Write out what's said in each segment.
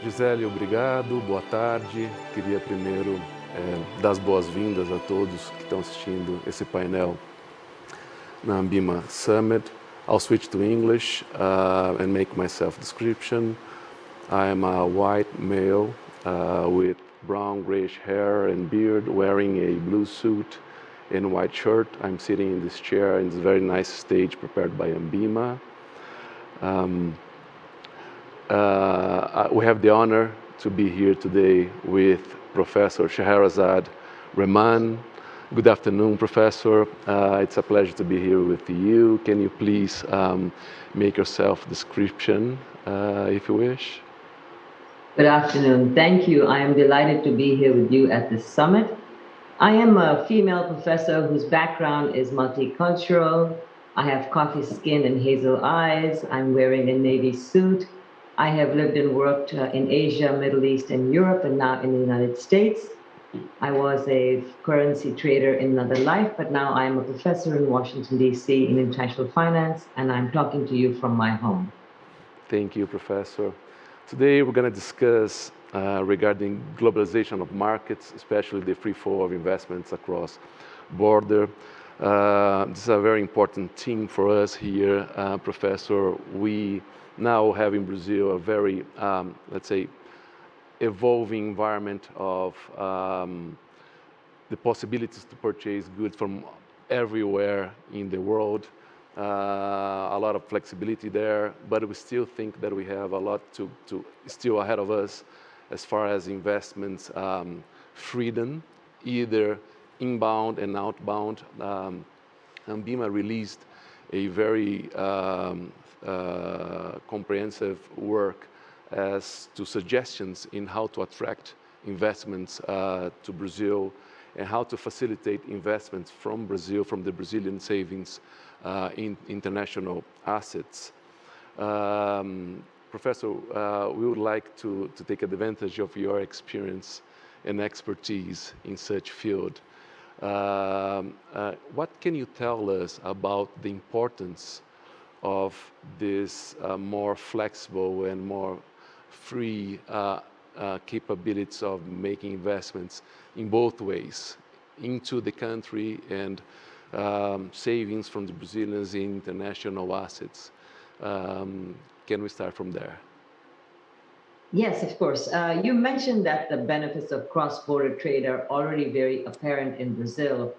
Gisele, obrigado, boa tarde. Queria primeiro dar as boas-vindas a todos que estão assistindo esse painel na ANBIMA Summit. I'll switch to English and make my self-description. I am a white male with brown grayish hair and beard, wearing a blue suit and white shirt. I'm sitting in this chair in this very nice stage prepared by ANBIMA. We have the honor to be here today with Professor Scheherazade Rehman. Good afternoon, Professor. It's a pleasure to be here with you. Can you please make your self-description, if you wish? Good afternoon. Thank you. I am delighted to be here with you at this summit. I am a female professor whose background is multicultural. I have coffee skin and hazel eyes. I'm wearing a navy suit. I have lived and worked in Asia, Middle East, and Europe, and now in the United States. I was a currency trader in another life, but now I am a professor in Washington, D.C. in international finance, and I'm talking to you from my home. Thank you, Professor. Today we're going to discuss regarding globalization of markets, especially the free flow of investments across border. This is a very important theme for us here, Professor. We now have in Brazil a very, let's say, evolving environment of the possibilities to purchase goods from everywhere in the world. A lot of flexibility there, but we still think that we have a lot to still ahead of us as far as investments freedom, either inbound and outbound. ANBIMA released a very comprehensive work as to suggestions in how to attract investments to Brazil and how to facilitate investments from Brazil, from the Brazilian savings in international assets. Professor, we would like to take advantage of your experience and expertise in such field. What can you tell us about the importance of this more flexible and more free capabilities of making investments in both ways, into the country and savings from the Brazilians in international assets? Can we start from there? Yes, of course. You mentioned that the benefits of cross-border trade are already very apparent in Brazil,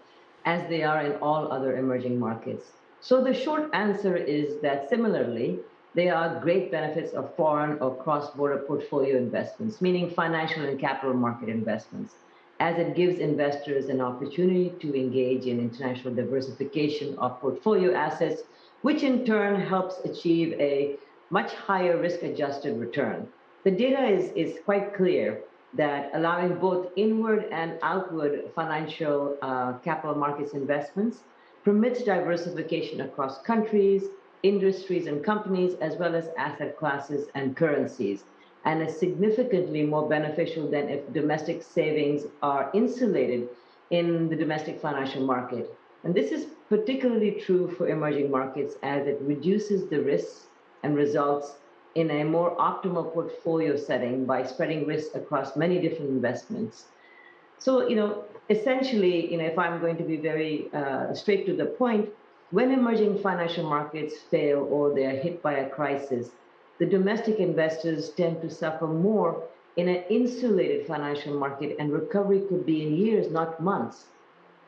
as they are in all other emerging markets. So the short answer is that similarly, there are great benefits of foreign or cross-border portfolio investments, meaning financial and capital market investments, as it gives investors an opportunity to engage in international diversification of portfolio assets, which in turn helps achieve a much higher risk-adjusted return. The data is quite clear that allowing both inward and outward financial capital markets investments permits diversification across countries, industries, and companies, as well as asset classes and currencies, and is significantly more beneficial than if domestic savings are insulated in the domestic financial market. And this is particularly true for emerging markets as it reduces the risks and results in a more optimal portfolio setting by spreading risk across many different investments. So, essentially, if I'm going to be very straight to the point, when emerging financial markets fail or they're hit by a crisis, the domestic investors tend to suffer more in an insulated financial market, and recovery could be in years, not months.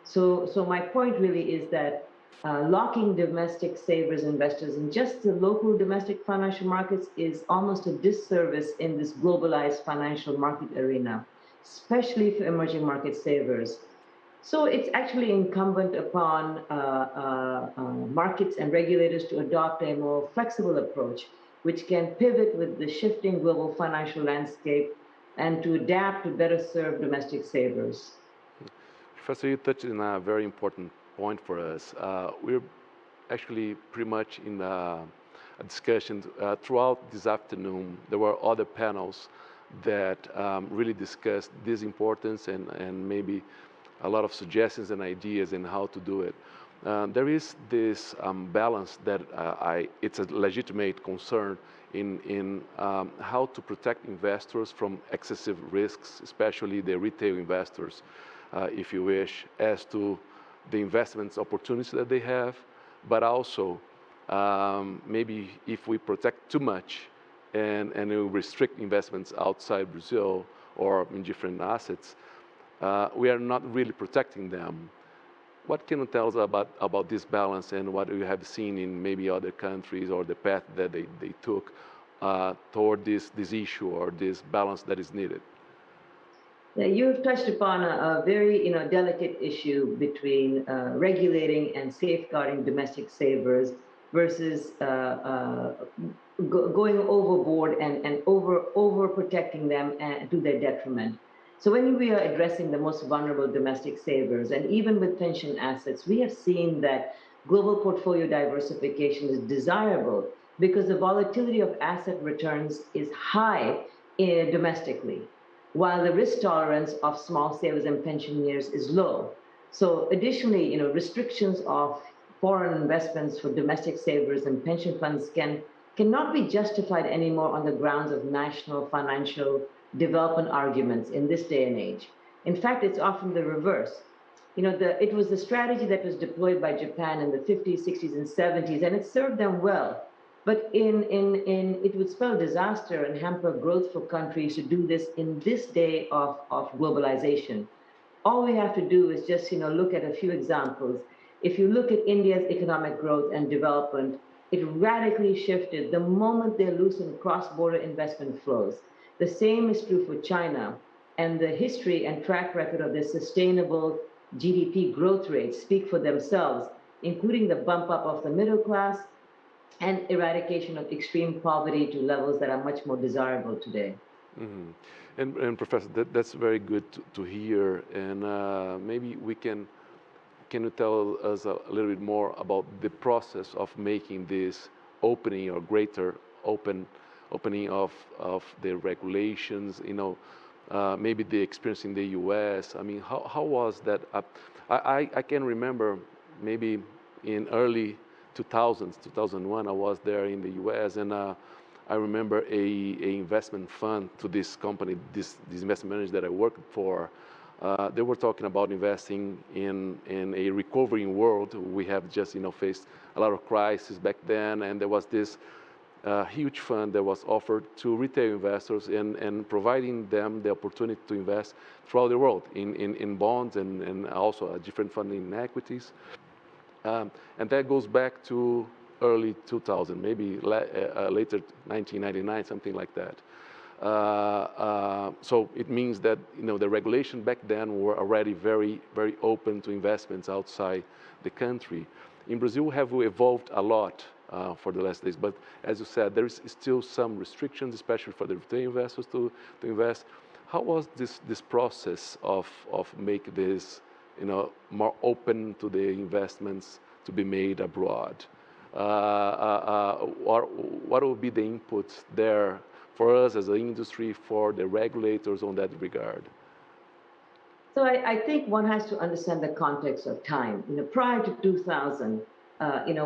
So my point really is that locking domestic savers, investors in just the local domestic financial markets is almost a disservice in this globalized financial market arena, especially for emerging market savers. So it's actually incumbent upon markets and regulators to adopt a more flexible approach, which can pivot with the shifting global financial landscape and to adapt to better serve domestic savers. Professor, you touched on a very important point for us. We're actually pretty much in a discussion throughout this afternoon. There were other panels that really discussed this importance and maybe a lot of suggestions and ideas in how to do it. there is this balance that it's a legitimate concern in how to protect investors from excessive risks, especially the retail investors, if you wish, as to the investments opportunities that they have, but also maybe if we protect too much and we restrict investments outside Brazil or in different assets, we are not really protecting them. What can you tell us about this balance and what you have seen in maybe other countries or the path that they took toward this issue or this balance that is needed? Yeah, you've touched upon a very delicate issue between regulating and safeguarding domestic savers versus going overboard and over protecting them and to their detriment. So when we are addressing the most vulnerable domestic savers, and even with pension assets, we have seen that global portfolio diversification is desirable because the volatility of asset returns is high domestically, while the risk tolerance of small savers and pensioners is low. So additionally, restrictions of foreign investments for domestic savers and pension funds cannot be justified anymore on the grounds of national financial development arguments in this day and age. In fact, it's often the reverse. It was the strategy that was deployed by Japan in the 50s, 60s, and 70s, and it served them well. But it would spell disaster and hamper growth for countries to do this in this day of globalization. All we have to do is just look at a few examples. If you look at India's economic growth and development, it radically shifted the moment they loosened cross-border investment flows. The same is true for China, and the history and track record of their sustainable GDP growth rates speak for themselves, including the bump up of the middle class and eradication of extreme poverty to levels that are much more desirable today. Mm-hmm. And Professor, that's very good to hear. And maybe can you tell us a little bit more about the process of making this opening or greater opening of the regulations? Maybe the experience in the U.S. I mean, how was that? I can remember maybe in early 2000s, 2001, I was there in the U.S. and I remember a investment fund to this company, this investment manager that I worked for. They were talking about investing in a recovering world. We have just faced a lot of crises back then, and there was this huge fund that was offered to retail investors and providing them the opportunity to invest throughout the world in bonds and also a different fund in equities. And that goes back to early 2000, maybe later 1999, something like that. So it means that the regulation back then were already very, very open to investments outside the country. In Brazil, we have evolved a lot for the last days, but as you said, there is still some restrictions, especially for the retail investors to invest. How was this process of make this more open to the investments to be made abroad? What will be the inputs there for us as an industry, for the regulators on that regard? So I think one has to understand the context of time. Prior to 2000,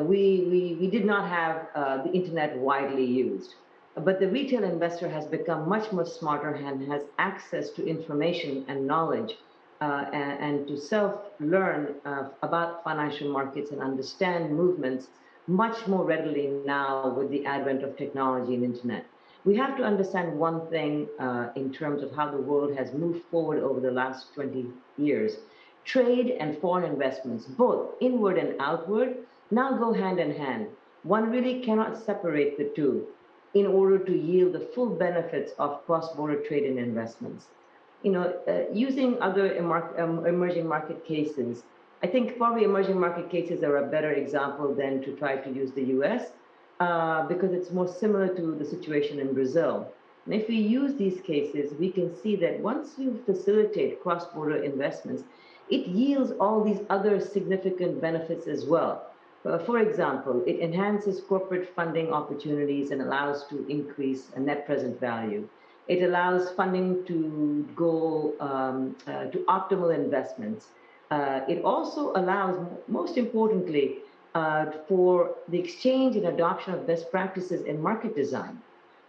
we did not have the internet widely used, but the retail investor has become much more smarter and has access to information and knowledge and to self-learn about financial markets and understand movements much more readily now with the advent of technology and internet. We have to understand one thing in terms of how the world has moved forward over the last 20 years. Trade and foreign investments, both inward and outward, now go hand in hand. One really cannot separate the two in order to yield the full benefits of cross-border trade and investments. Using other emerging market cases, I think probably emerging market cases are a better example than to try to use the US because it's more similar to the situation in Brazil. And if we use these cases, we can see that once you facilitate cross-border investments, it yields all these other significant benefits as well. For example, it enhances corporate funding opportunities and allows to increase a net present value. It allows funding to go to optimal investments. It also allows, most importantly, for the exchange and adoption of best practices in market design.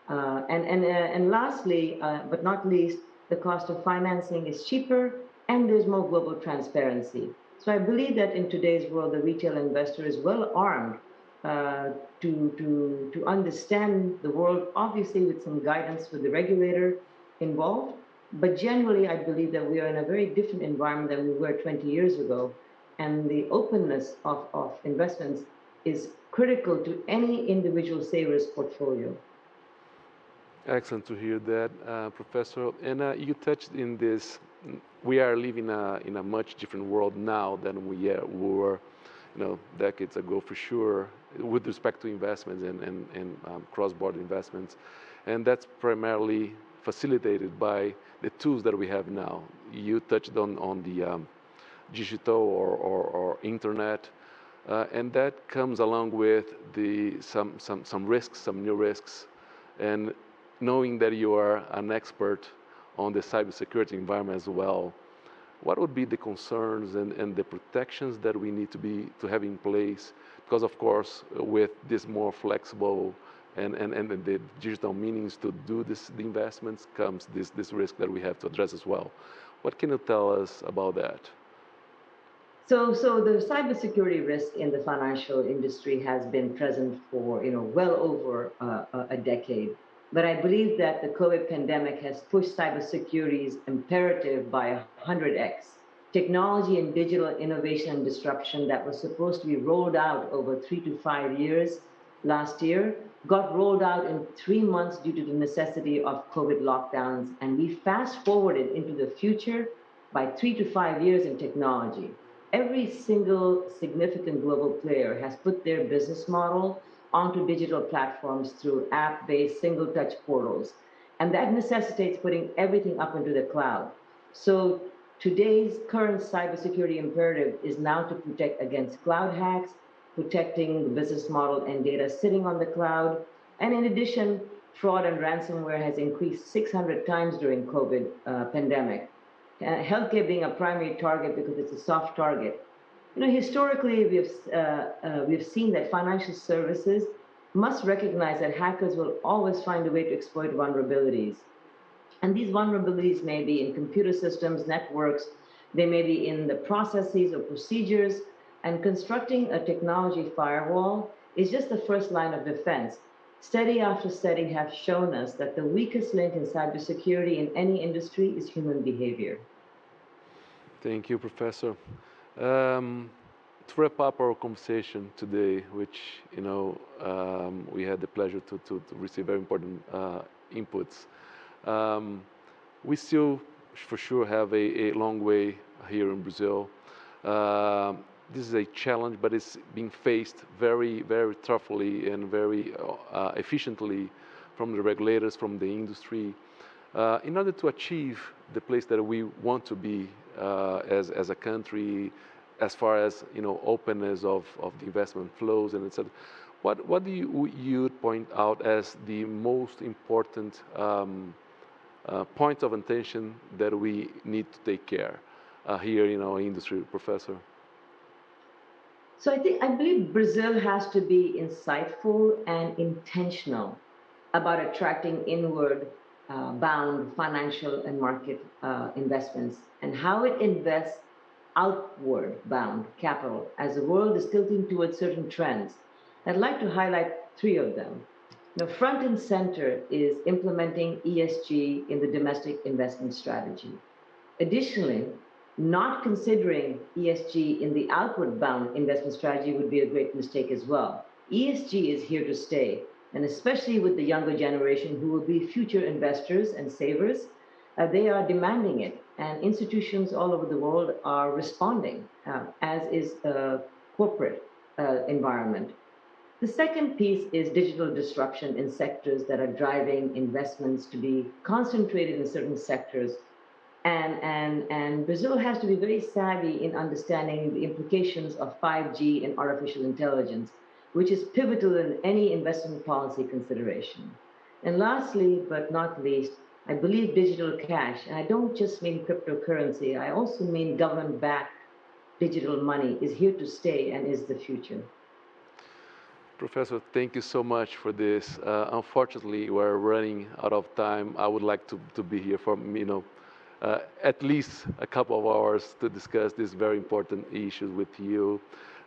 And lastly, but not least, the cost of financing is cheaper and there's more global transparency. So I believe that in today's world, the retail investor is well armed uh, to understand the world, obviously with some guidance with the regulator involved. But generally, I believe that we are in a very different environment than we were 20 years ago. And the openness of investments is critical to any individual saver's portfolio. Excellent to hear that, Professor. And you touched in this. We are living in a much different world now than we were, decades ago for sure, with respect to investments and cross-border investments, and that's primarily facilitated by the tools that we have now. You touched on the digital or internet, and that comes along with some risks, some new risks, and knowing that you are an expert on the cybersecurity environment as well, what would be the concerns and the protections that we need to have in place? Because of course, with this more flexible and the digital means to do the investments comes this risk that we have to address as well. What can you tell us about that? So the cybersecurity risk in the financial industry has been present for well over a decade. But I believe that the COVID pandemic has pushed cybersecurity's imperative by 100x. Technology and digital innovation and disruption that was supposed to be rolled out over 3 to 5 years last year got rolled out in 3 months due to the necessity of COVID lockdowns. And we fast forwarded into the future by 3 to 5 years in technology. Every single significant global player has put their business model onto digital platforms through app-based single-touch portals. And that necessitates putting everything up into the cloud. So today's current cybersecurity imperative is now to protect against cloud hacks, protecting the business model and data sitting on the cloud. And in addition, fraud and ransomware has increased 600 times during COVID pandemic. Healthcare being a primary target because it's a soft target. Historically, we've seen that financial services must recognize that hackers will always find a way to exploit vulnerabilities. And these vulnerabilities may be in computer systems, networks, they may be in the processes or procedures, and constructing a technology firewall is just the first line of defense. Study after study have shown us that the weakest link in cybersecurity in any industry is human behavior. Thank you, Professor. To wrap up our conversation today, which we had the pleasure to receive very important inputs. We still, for sure, have a long way here in Brazil. This is a challenge, but it's being faced very, very thoroughly and very efficiently from the regulators, from the industry, in order to achieve the place that we want to be as a country, as far as openness of the investment flows and etc. What do you point out as the most important points of attention that we need to take care here in our industry, Professor? So I believe Brazil has to be insightful and intentional about attracting inward bound financial and market investments and how it invests outward bound capital as the world is tilting towards certain trends. I'd like to highlight three of them. Now, front and center is implementing ESG in the domestic investment strategy. Additionally, not considering ESG in the outward bound investment strategy would be a great mistake as well. ESG is here to stay, and especially with the younger generation who will be future investors and savers, they are demanding it, and institutions all over the world are responding, as is the corporate environment. The second piece is digital disruption in sectors that are driving investments to be concentrated in certain sectors. And Brazil has to be very savvy in understanding the implications of 5G and artificial intelligence, which is pivotal in any investment policy consideration. And lastly, but not least, I believe digital cash, and I don't just mean cryptocurrency, I also mean government backed digital money is here to stay and is the future. Professor, thank you so much for this. Unfortunately, we're running out of time. I would like to be here for, at least a couple of hours to discuss these very important issues with you.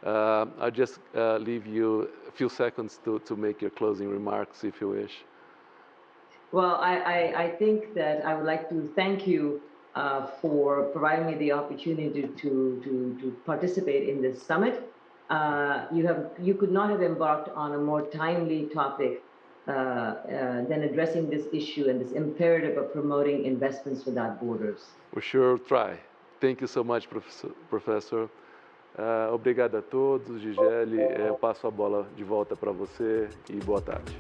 I'll just leave you a few seconds to make your closing remarks, if you wish. Well, I think that I would like to thank you for providing me the opportunity to participate in this summit. You could not have embarked on a more timely topic than addressing this issue and this imperative of promoting investments without borders. We sure try. Thank you so much, Professor. Obrigado a todos. Gisele, eu passo a bola de volta para você e boa tarde.